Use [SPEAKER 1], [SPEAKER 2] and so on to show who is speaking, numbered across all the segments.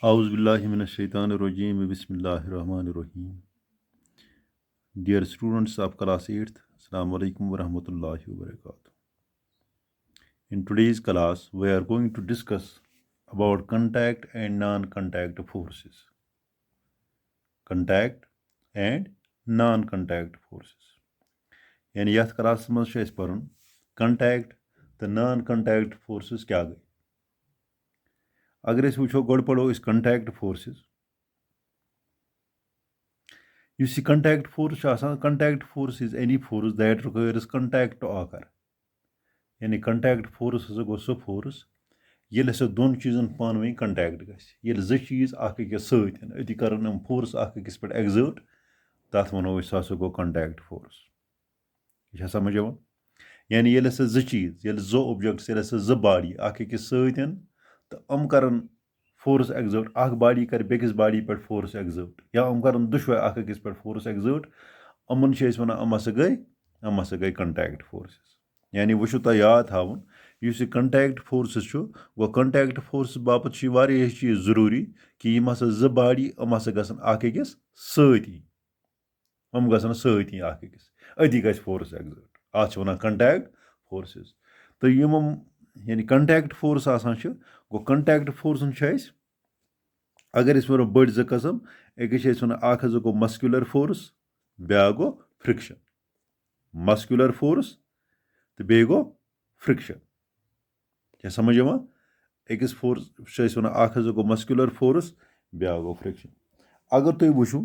[SPEAKER 1] Auzubillahiminash-shaytanir-rajim. Bismillahir-rahmanir-rahim. Dear students of class 8th, Assalamu alaikum wa rahmatullahi wa barakatuh. In today's class, we are going to discuss about contact and non-contact forces. Contact and non-contact forces. यानी यथ class मज छ पढ़न contact तो non-contact forces क्या गई. अगर अस वुचो गोड पढ़ो इस contact forces. You see, contact force contact force is any force that requires contact to occur. यानी contact force गो सो force ये सो दोन चीज़न पान contact ये जो चीज़ अकिस सती कर फोर्स अकिस पे exert तथ वो सो गो contact force. यह समझ यहां यानी ये जो चीज़ ये जो ऑब्जेक्ट्स ये जो बॉडी अकिस सतन तो कर फोर्स एक्सर्ट बॉडी कर बेकिस बॉडी पे फोर्स एक्सर्ट या कर दुशवे अकिस पे फोर्स एक्सर्ट अमन वन गई कंटैक्ट फोर्सेस. यानी वो तुम याद थवन इस कंटैक्ट फोर्सेस गो कंटैक्ट फोर्स बापत चीज़ ज़रूरी कि यम जो बॉडी गसन अकिस सती गसन सती अकिस अति गस फोर्स एक्सर्ट अत वन कंटैक्ट फोर्सेस. तो यम यानी कंटैक्ट फोर्स गो कंटैक्ट फोर्स अगर वो बड़ जो कस्म अकिस वन गो मस्कुलर फोर्स ब्या गो फ्रिक्शन. मस्कुलर फोर्स तो बे गो फ्रिक्शन. क्या समझ अकिस फोर्स वन गो मस्कुलर फोर्स ब्या गो फ्रिक्शन. अगर तुम वुचो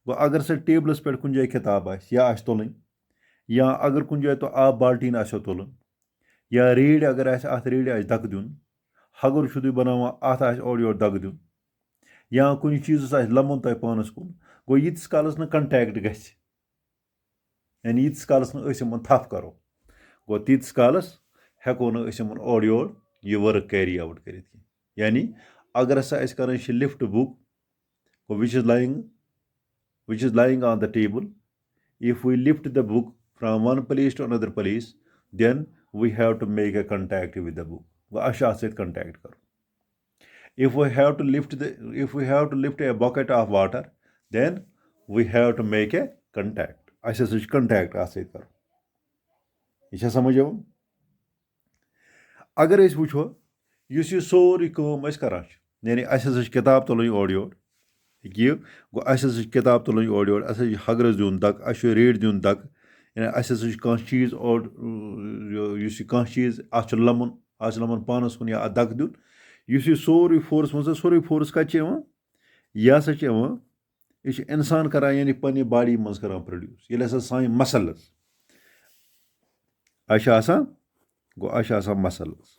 [SPEAKER 1] गो अगर से टेबलस पे कुछ जाए किताब या तुलन या अगर कुछ जाए तो आब बाल्टीन आसो तुलन या रेड अगर अत रेड दक दिन हगर तुम बनाना अत और योर दक दिन या कुछ चीज़ लमन तुम पानस कुन गो यीतिस कालस न कंटैक्ट गि यानी यीतिस कालस न थप करो गो तीतिस कालस हेको न और योर ये वर्क कैरी आउट कर. यानी अगर हसा कर lift book which is lying on the table. If we lift the book from one place to another place then we have to make a contact with the book. गो अत contact करो. If we have to lift a bucket of water, then we have to make a contact. Us contact अत कर. यह समझ अगर अस वो इस सोरी कम करान यानी अस किताब तुलन और योर ये गो अस किताब तुलन और योर अस हगरस दिन दक अस रेड दिन दक यानी अस कह चीज़ और कह चीज़ अत लमन पानस कुन या दक दिन इस सोरी फोर्स मज सोरी फोर्स कत यह सा यह इंसान करान यानी पन्ने बॉडी मज करान प्रोड्यूस ये हसा सान मसल्स गो मसल्स.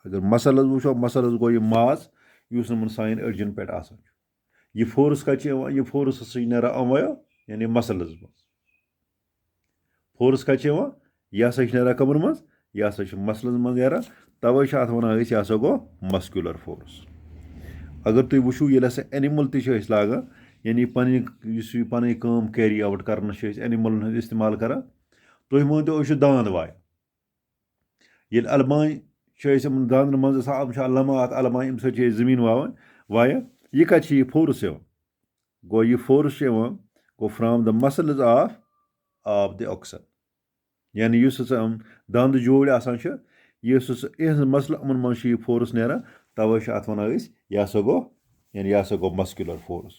[SPEAKER 1] अगर मसल्स वो मसल्स गो ये मास युस सान अड़जन पे यह फोर्स कत यह फोर्स ना अमयो यानी मसल्स मज फोर्स कत यह ना कमर मज यह मसल्स मज ना तवे अत वन यह गो मस्कुलर फोर्स. अगर तुम वो ये एनिमल तस लागान यानी पन कम कैरी आउट कर एनिमल इस्तेमाल कर. तुम वन तो दांद वाय ये अलमाय दांदन मज अलमा अत अलमाय अम समीन वाया यह कत फोर्स गो यह फोर्स गो from the muscles of the oxen. यानी दांद जोड़ आसान यह मसल अमन मज फोर्स ना तवे अत वन यह गो यानी यह गो मस्कुलर फोर्स.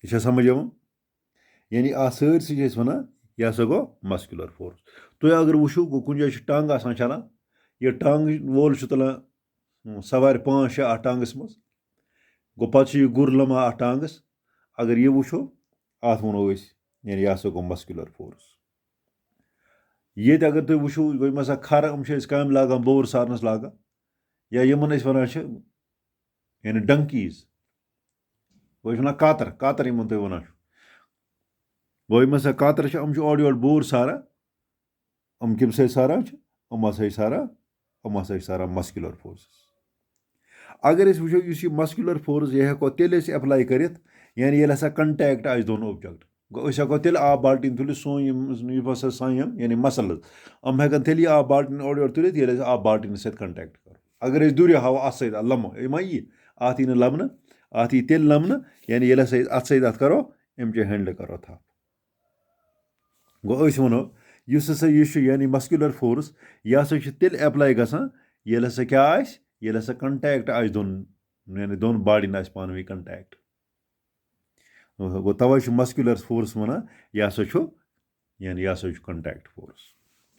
[SPEAKER 1] यह समझ यानी सरसी वन यह गो मस्कुलर फोर्स. तुम अगर वो गो कुछ जाए टंग आसान चलान यह टंग वोल तुलान सवार 5-6 अत टंगस मज गो पे गुर लमा अत टंगस. अगर ये वो अत वनो यानी यह गो मस्कुलर फोर्स. ये अगर तुम वो मसा खर कम लागान बोर सारनस लागान या यमन वन यानी डंकीज वो कातर यमन तुम वन गो मसा कातर और योर बोर सारा कम सारा सारा मस्कुलर फोर्स. अगर वो मस्कुलर फोर्स यह हेको तेल अप्लाई कर यानी ये हसा कंटैक्ट दोनों ऑब्जेक्ट गो अस हेको तेल आब बाल्टीन तुलित सोन यम हसा सायम यानी मसल्स हम हेकन तेल यह आब बाल्टीन ओर योर तुलित येले आब बाल्टीन सत कंटेक्ट करो अगर अस दूर हाव अत सत लमो मा यी अत यी लमन अत यी तेल लमन यानी येले अत सत अत करो अमचे हैंडल करो थप गो अस वनो युस हसा यह यानी मस्कुलर फोर्स यह हसा तेल एप्लाई गसान येले हसा क्या आस येले हसा कंटेक्ट आस दोन यानी दोन बॉडीन आस पान वी कंटेक्ट गो तवे मस्कुलर फोर्स वनान यह हसा यानी यह हसा contact force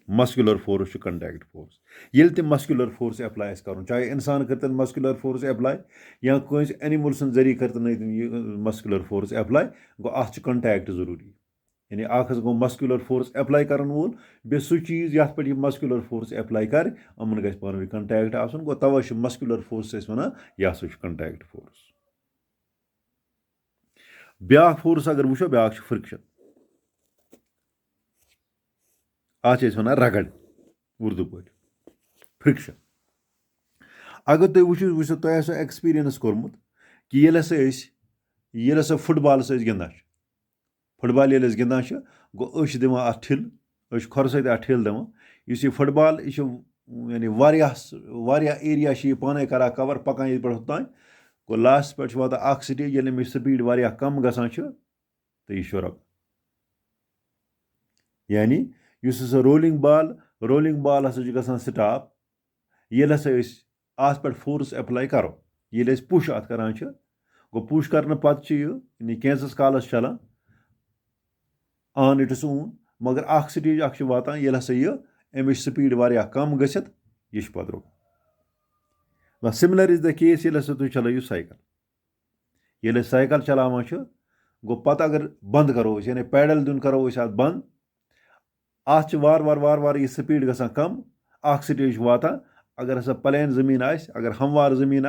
[SPEAKER 1] muscular force contact force येल तम मस्कुलर फोर्स एप्लाई कर चाहे इंसान करतन मस्कुलर फोर्स एप्लाई या कंस एनिमल सन जरिए करतन मस्कुलर फोर्स एप्लाई गो अत कंटेक्ट जरूरी यानी अख गो मस्कुलर फोर्स एप्लाई कर वोल बे सू चीज ये पे मस्कुलर फोर्स एप्लाई कर अमन गि पान कंटेक्ट आसन गो तवे मस्कुलर फोर्स वन यह हसा कंटेक्ट फोर्स ब्या फोर्स अगर वो ब्या फ्रिक्शन अत वन रगड़ उर्दू पे फ्रिक्शन अगर तुम वो तुम एक्सपीरियंस कोर्मुत कि ये हसा फुटबॉल गिंदान फुटबॉल ये गिंदान गो दिवान अत ठिल खोर सत अत ठिल दिवान इस यह फुटबॉल यानी वारिया एरिया यह पाने करा कवर पकान ये पे तान गो लास्ट पे वाता स्टेज ये मे स्पीड वारिया कम गसान तो यह शुरक यानी इस हसा रोलिंग बॉल हसा गसान स्टॉप ये हसा अत पे फोर्स एप्लाई करो ये पुश अत करान गो पुश करने पत यानी कैंसस कालस चलान ऑन इट्स ओन मगर स्टेज वातान ये हसा यह अमिच स्पीड वारिया कम गसित यह पे रुक सिमिलर इज द केस ये हसा तुम चलो साइकिल ये साइकिल चलावान गो पत अगर बंद करो यानी पैडल दिन करो अत बंद अत वार वार यह स्पीड गसान कम स्टेज वातान अगर हसा प्लेन जमीन अगर हमवार जमीन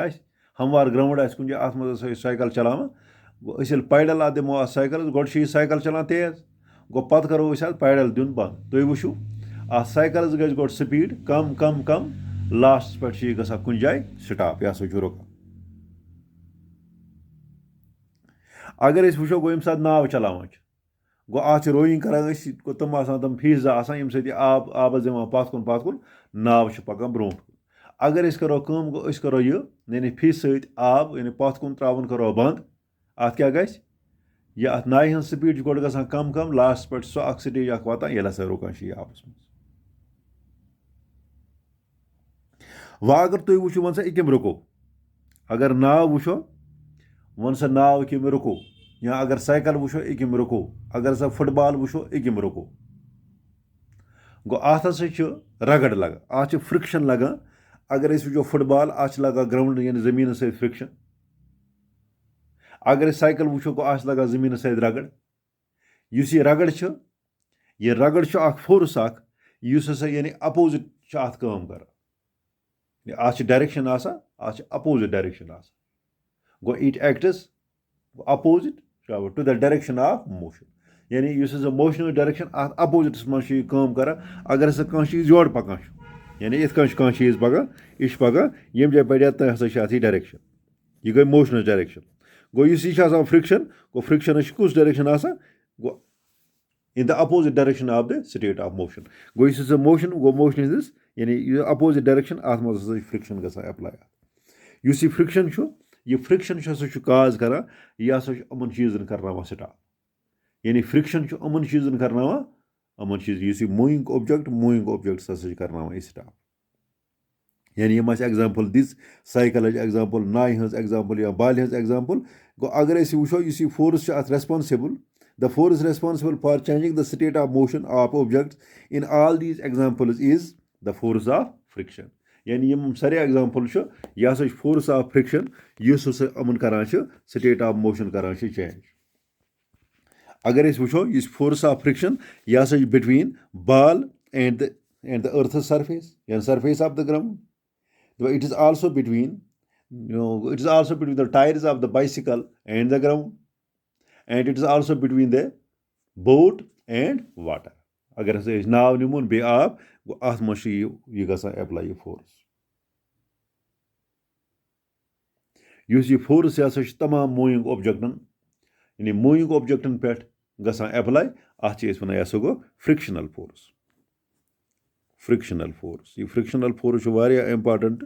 [SPEAKER 1] हमवार ग्राउंड कुछ जाए अत मज साइकिल चलावान गो पैडल अत दिमो साइकिल गो साइकिल चलान तेज गो पत करो पैडल दिन बंद तुम वो अत साइकिल गई गो स्पीड कम कम कम लास्ट पे गसान कुछ जाए स्टॉप यह हसा रुकान अगर वो गो यम सात नाव चलावान गो अत रोइंग करान गो तम फीजा आसान यम सत आबस दिवान पत कुन नाव पकान ब्रो अगर करो गो करो यानी फीस सत आब यानी पत कुन त्रावन करो बंद अत क्या गस यह अत नाव हज स्पीड गो गसान कम कम लास्ट पे सो स्टेज वातान ये हसा रुकान यह आबस मज वह अगर तुम वो वन सा अकिम रुको अगर नाव वो वन सा नाव अकिम रुको या अगर साइकिल वो अकिम रुको अगर सा फुटबॉल वो अकिम रुको गो अत हसा रगड़ लगा अत फ्रिक्शन लगा अगर वो फुटबॉल अत लगा ग्राउंड यानी जमीन सत फ्रिक्शन अगर साइकिल वो गो अत लगा जमीन सत रगड़ इस यह रगड़ यह रगड़ फोर्स हसा यानी अपोजिट अत काम कर अत डायरेक्शन अत अपोजिट डायरेक्शन गो it acts opposite to the direction of motion यानी इस मोशन डायरेक्शन अत अपोजिटस मज काम कर अगर हसा कह चीज योर पकान यानी इत कह चीज पकान यह पकान यम जाए पड़ा तह हसा डायरेक्शन यह गई मोशन डायरेक्शन गो यह फ्रिक्शन गो फ्रिक्शन कुछ डायरेक्शन गो in the opposite direction of the state of motion गो यह मोशन गो मोशन इज यानी अपोजिट डायरेक्शन अत मज फ्रिक्शन गसान एप्लाई यह फ्रिक्शन यह फ्रिक्शन हसा काज कर यह हसा अमन चीजन कर स्टॉप यानी फ्रिक्शन अमन चीजन कर अमन चीज मूविंग ऑब्जेक्ट हसा कर स्टॉप यानी यम एग्जाम्पल दिस साइकिल एग्जाम्पल नाय हज एग्जाम्पल या बाल हज एग्जाम्पल गो अगर वो इस फोर्स अत responsible the force responsible for changing the state of motion of objects in all these examples is the force of friction यानी यम सारे एग्जाम्पल यह हसा फोर्स ऑफ फ्रिक्शन इस अमन करान स्टेट ऑफ मोशन करान चेंज अगर वो इस फोर्स ऑफ फ्रिक्शन यह हसा between ball and the earth surface या surface of the ground it is also between it is also between the tires of the bicycle and the ground and it is also between the boat and water अगर हसा नाव निमोन बे आब गो अत मज यह गसान apply force यह force हसा तमाम moving ऑब्जेक्टन यानी मूविंग ऑब्जेक्टन पे गसान एप्लाई अत वन यह गो फ्रिक्शनल फोर्स ये frictional force important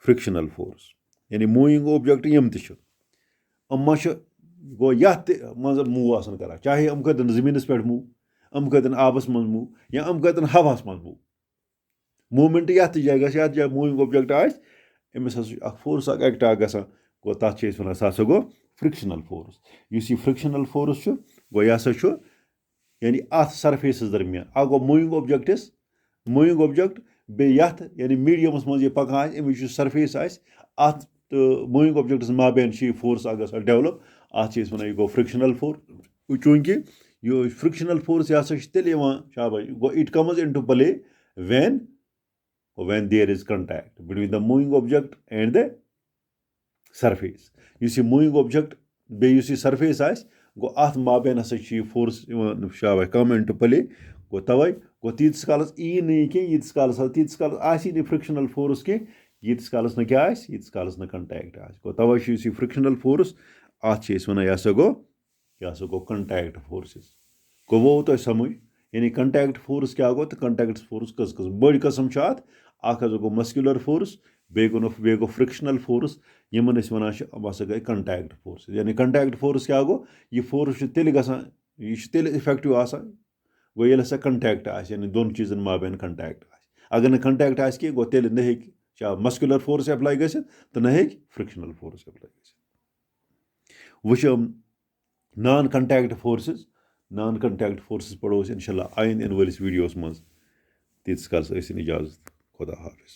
[SPEAKER 1] frictional force यानी मूविंग ऑब्जेक्ट यम मा गो ये मज मूव आसान कर चाहे कतन जमीनस पे मूव कतन आबस मज मूव या कतन हवास मज मूव मूवमेंट ये जाए गए मूविंग ऑब्जेक्ट आमिस फोर्स एक्ट गो तथ वन सह गो फ्रिक्शनल फोर्स यह फ्रिक्शनल फोर्स गो यह यानी अत सरफेस दरमियान आ गो मूविंग ऑब्जेक्ट बे यानी मीडियमस मज पकान अमिच सरफेस अत मूविंग ऑब्जेक्टस माबेन फोर्स डेवलप अत वन यह गो फ्रिक्शनल फोर्स चूंकि यह फ्रिक्शनल फोर्स यह तेल शाबाश go it comes into play when there is contact between the moving object and the surface you see moving object be you see surface go at maben hasa force shaba come into play go tawai go tits kalas nahi ke tits kalas asi the frictional force ke tits kalas na kya tits kalas na contact go tawai you see frictional force at chase wana yasa go contact forces go wo to samujh यानी contact force क्या गो तो contact force कस बड़ कस्म गो muscular force बे गो frictional force Yemen one गई contact force यानी contact force क्या गो यह force तेल तेल इफेक्टिव गो ये हसा कंटैक्ट यानी दोन चीजन माबेन कंटैक्ट अगर न कंटैक्ट कह गो तेल न मस्कुलर फोर्स एप्लाई गि तो न फ्रिक्शनल फोर्स एप्लाई गि नॉन कंटैक्ट फोर्सेस पढ़ो इंशाल्लाह आइन इन वालिस वीडियोस मज तीस काल इजाजत खुदा हाफिज।